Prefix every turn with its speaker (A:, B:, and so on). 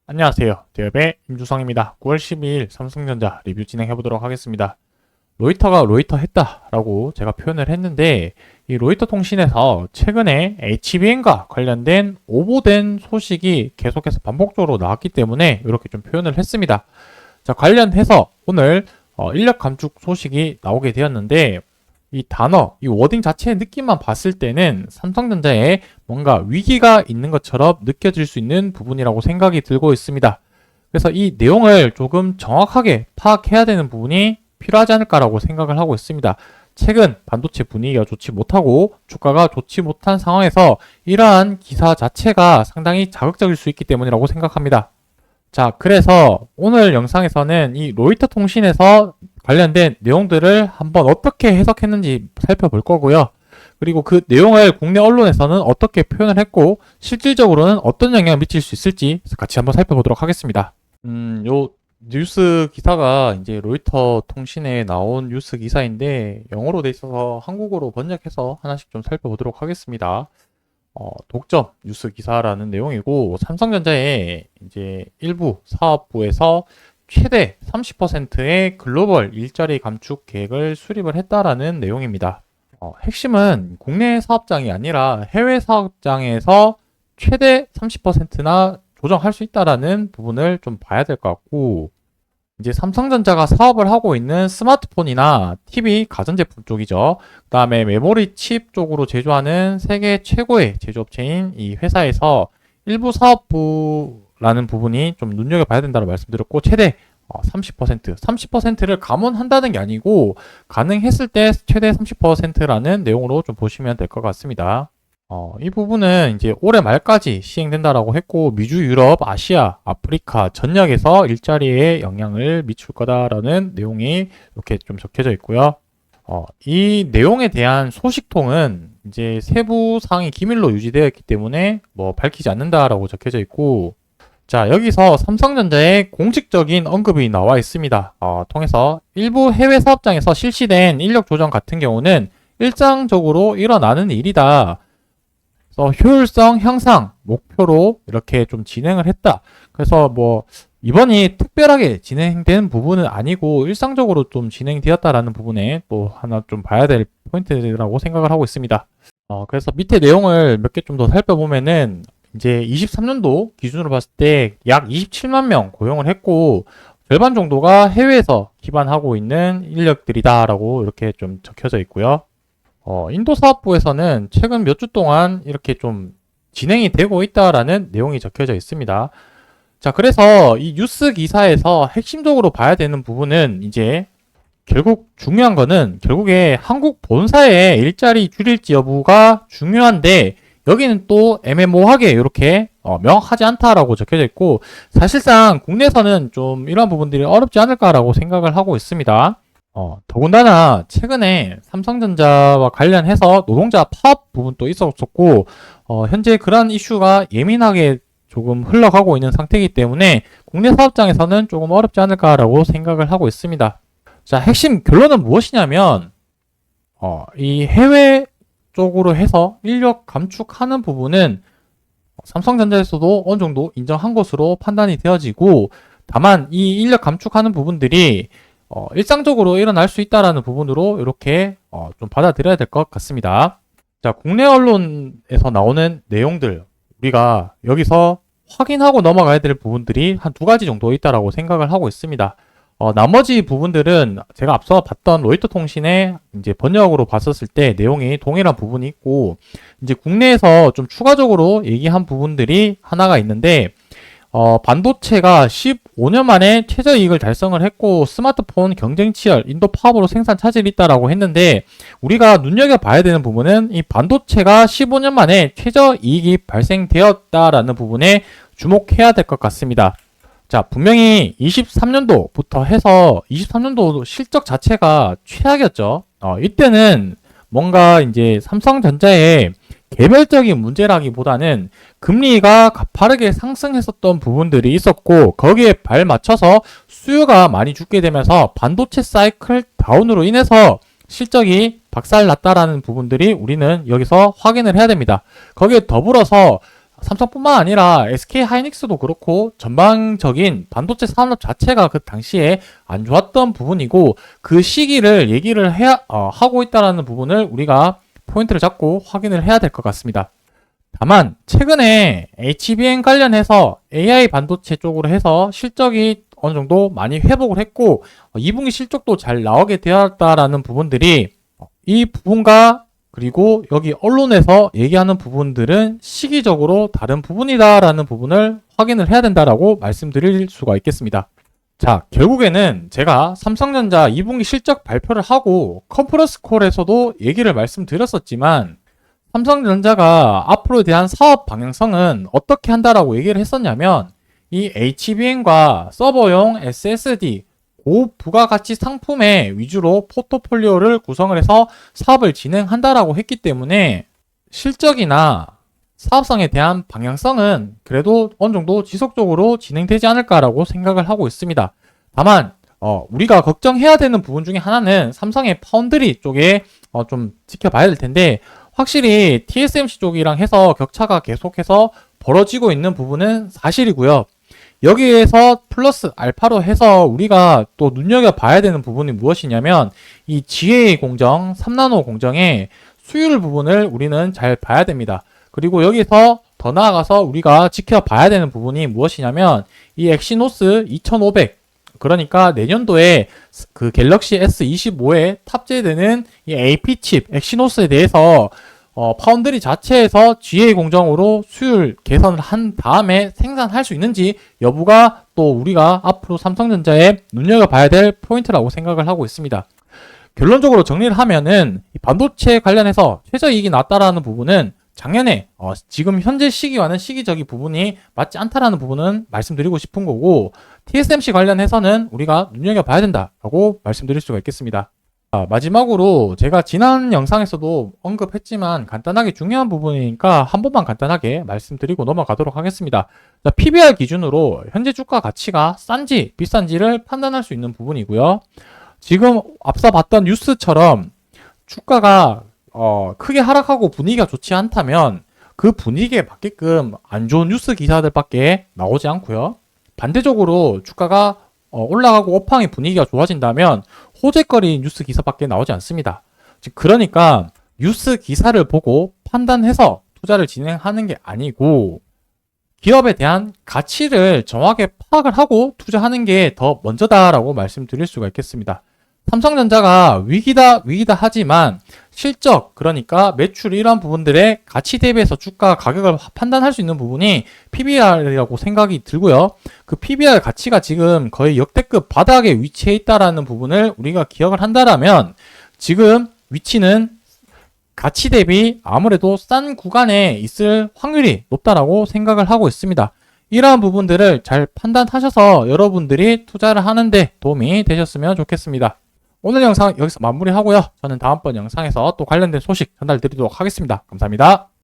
A: 안녕하세요. 대업의 임주성입니다. 9월 12일 삼성전자 리뷰 진행해보도록 하겠습니다. 로이터가 로이터 했다라고 제가 표현을 했는데 이 로이터 통신에서 최근에 HBM과 관련된 오보된 소식이 계속해서 반복적으로 나왔기 때문에 이렇게 좀 표현을 했습니다. 자, 관련해서 오늘 인력 감축 소식이 나오게 되었는데 이 단어, 이 워딩 자체의 느낌만 봤을 때는 삼성전자에 뭔가 위기가 있는 것처럼 느껴질 수 있는 부분이라고 생각이 들고 있습니다. 그래서 이 내용을 조금 정확하게 파악해야 되는 부분이 필요하지 않을까라고 생각을 하고 있습니다. 최근 반도체 분위기가 좋지 못하고 주가가 좋지 못한 상황에서 이러한 기사 자체가 상당히 자극적일 수 있기 때문이라고 생각합니다. 자, 그래서 오늘 영상에서는 이 로이터 통신에서 관련된 내용들을 한번 어떻게 해석했는지 살펴볼 거고요. 그리고 그 내용을 국내 언론에서는 어떻게 표현을 했고 실질적으로는 어떤 영향을 미칠 수 있을지 같이 한번 살펴보도록 하겠습니다. 요 뉴스 기사가 이제 로이터 통신에 나온 뉴스 기사인데 영어로 돼 있어서 한국어로 번역해서 하나씩 좀 살펴보도록 하겠습니다. 독점 뉴스 기사라는 내용이고 삼성전자의 이제 일부 사업부에서 최대 30%의 글로벌 일자리 감축 계획을 수립을 했다라는 내용입니다. 핵심은 국내 사업장이 아니라 해외 사업장에서 최대 30%나 조정할 수 있다라는 부분을 좀 봐야 될 것 같고, 이제 삼성전자가 사업을 하고 있는 스마트폰이나 TV 가전제품 쪽이죠. 그 다음에 메모리 칩 쪽으로 제조하는 세계 최고의 제조업체인 이 회사에서 일부 사업부라는 부분이 좀 눈여겨봐야 된다고 말씀드렸고, 최대 30%를 감원한다는 게 아니고 가능했을 때 최대 30%라는 내용으로 좀 보시면 될 것 같습니다. 이 부분은 이제 올해 말까지 시행된다라고 했고 미주, 유럽, 아시아, 아프리카 전역에서 일자리에 영향을 미칠 거다라는 내용이 이렇게 좀 적혀져 있고요. 이 내용에 대한 소식통은 이제 세부 사항이 기밀로 유지되어 있기 때문에 뭐 밝히지 않는다라고 적혀져 있고, 자, 여기서 삼성전자의 공식적인 언급이 나와 있습니다. 통해서 일부 해외 사업장에서 실시된 인력 조정 같은 경우는 일상적으로 일어나는 일이다. 그래서 효율성 향상 목표로 이렇게 좀 진행을 했다. 그래서 뭐 이번이 특별하게 진행된 부분은 아니고 일상적으로 좀 진행되었다라는 부분에 또 하나 좀 봐야 될 포인트라고 생각을 하고 있습니다. 그래서 밑에 내용을 몇 개 좀 더 살펴보면은 이제 23년도 기준으로 봤을 때 약 27만 명 고용을 했고 절반 정도가 해외에서 기반하고 있는 인력들이다라고 이렇게 좀 적혀져 있고요. 인도 사업부에서는 최근 몇 주 동안 이렇게 좀 진행이 되고 있다라는 내용이 적혀져 있습니다. 자, 그래서 이 뉴스 기사에서 핵심적으로 봐야 되는 부분은 이제 결국 중요한 거는 결국에 한국 본사의 일자리 줄일지 여부가 중요한데 여기는 또 애매모호하게 이렇게 명확하지 않다라고 적혀져 있고 사실상 국내에서는 좀 이러한 부분들이 어렵지 않을까라고 생각을 하고 있습니다. 더군다나 최근에 삼성전자와 관련해서 노동자 파업 부분도 있었었고 현재 그러한 이슈가 예민하게 조금 흘러가고 있는 상태이기 때문에 국내 사업장에서는 조금 어렵지 않을까라고 생각을 하고 있습니다. 자, 핵심 결론은 무엇이냐면 이 해외 쪽으로 해서 인력 감축하는 부분은 삼성전자에서도 어느 정도 인정한 것으로 판단이 되어지고 다만 이 인력 감축하는 부분들이 일상적으로 일어날 수 있다라는 부분으로 이렇게 좀 받아들여야 될 것 같습니다. 자, 국내 언론에서 나오는 내용들 우리가 여기서 확인하고 넘어가야 될 부분들이 한 두 가지 정도 있다라고 생각을 하고 있습니다. 나머지 부분들은 제가 앞서 봤던 로이터 통신의 이제 번역으로 봤었을 때 내용이 동일한 부분이 있고 이제 국내에서 좀 추가적으로 얘기한 부분들이 하나가 있는데 반도체가 15년 만에 최저이익을 달성을 했고 스마트폰 경쟁 치열, 인도 파업으로 생산 차질이 있다라고 했는데 우리가 눈여겨봐야 되는 부분은 이 반도체가 15년 만에 최저이익이 발생되었다라는 부분에 주목해야 될 것 같습니다. 자, 분명히 23년도부터 해서 23년도 실적 자체가 최악이었죠. 이때는 뭔가 이제 삼성전자의 개별적인 문제라기보다는 금리가 가파르게 상승했었던 부분들이 있었고 거기에 발맞춰서 수요가 많이 죽게 되면서 반도체 사이클 다운으로 인해서 실적이 박살났다라는 부분들이 우리는 여기서 확인을 해야 됩니다. 거기에 더불어서 삼성뿐만 아니라 SK 하이닉스도 그렇고 전반적인 반도체 산업 자체가 그 당시에 안 좋았던 부분이고 그 시기를 얘기를 하고 있다라는 부분을 우리가 포인트를 잡고 확인을 해야 될 것 같습니다. 다만 최근에 HBM 관련해서 AI 반도체 쪽으로 해서 실적이 어느 정도 많이 회복을 했고 2분기 실적도 잘 나오게 되었다라는 부분들이 이 부분과 그리고 여기 언론에서 얘기하는 부분들은 시기적으로 다른 부분이다라는 부분을 확인을 해야 된다라고 말씀드릴 수가 있겠습니다. 자, 결국에는 제가 삼성전자 2분기 실적 발표를 하고 컨퍼런스 콜에서도 얘기를 말씀드렸었지만 삼성전자가 앞으로에 대한 사업 방향성은 어떻게 한다라고 얘기를 했었냐면 이 HBM과 서버용 SSD 고부가가치 상품의 위주로 포트폴리오를 구성을 해서 사업을 진행한다라고 했기 때문에 실적이나 사업성에 대한 방향성은 그래도 어느 정도 지속적으로 진행되지 않을까라고 생각을 하고 있습니다. 다만 우리가 걱정해야 되는 부분 중에 하나는 삼성의 파운드리 쪽에 좀 지켜봐야 될 텐데 확실히 TSMC 쪽이랑 해서 격차가 계속해서 벌어지고 있는 부분은 사실이고요. 여기에서 플러스 알파로 해서 우리가 또 눈여겨봐야 되는 부분이 무엇이냐면 이 GA 공정, 3나노 공정의 수율 부분을 우리는 잘 봐야 됩니다. 그리고 여기서 더 나아가서 우리가 지켜봐야 되는 부분이 무엇이냐면 이 엑시노스 2500 그러니까 내년도에 그 갤럭시 S25에 탑재되는 이 AP 칩 엑시노스에 대해서 파운드리 자체에서 GA 공정으로 수율 개선을 한 다음에 생산할 수 있는지 여부가 또 우리가 앞으로 삼성전자에 눈여겨봐야 될 포인트라고 생각을 하고 있습니다. 결론적으로 정리를 하면은 이 반도체 관련해서 최저이익이 낮다라는 부분은 작년에 지금 현재 시기와는 시기적인 부분이 맞지 않다라는 부분은 말씀드리고 싶은 거고 TSMC 관련해서는 우리가 눈여겨봐야 된다라고 말씀드릴 수가 있겠습니다. 마지막으로 제가 지난 영상에서도 언급했지만 간단하게 중요한 부분이니까 한 번만 간단하게 말씀드리고 넘어가도록 하겠습니다. PBR 기준으로 현재 주가 가치가 싼지 비싼지를 판단할 수 있는 부분이고요. 지금 앞서 봤던 뉴스처럼 주가가 크게 하락하고 분위기가 좋지 않다면 그 분위기에 맞게끔 안 좋은 뉴스 기사들밖에 나오지 않고요. 반대적으로 주가가 올라가고 업황의 분위기가 좋아진다면 호재거리 뉴스 기사밖에 나오지 않습니다. 즉 그러니까 뉴스 기사를 보고 판단해서 투자를 진행하는 게 아니고 기업에 대한 가치를 정확하게 파악을 하고 투자하는 게 더 먼저다라고 말씀드릴 수가 있겠습니다. 삼성전자가 위기다 하지만 실적 그러니까 매출 이런 부분들의 가치 대비해서 주가 가격을 판단할 수 있는 부분이 PBR이라고 생각이 들고요. 그 PBR 가치가 지금 거의 역대급 바닥에 위치해 있다라는 부분을 우리가 기억을 한다라면 지금 위치는 가치 대비 아무래도 싼 구간에 있을 확률이 높다라고 생각을 하고 있습니다. 이러한 부분들을 잘 판단하셔서 여러분들이 투자를 하는데 도움이 되셨으면 좋겠습니다. 오늘 영상 여기서 마무리하고요. 저는 다음번 영상에서 또 관련된 소식 전달드리도록 하겠습니다. 감사합니다.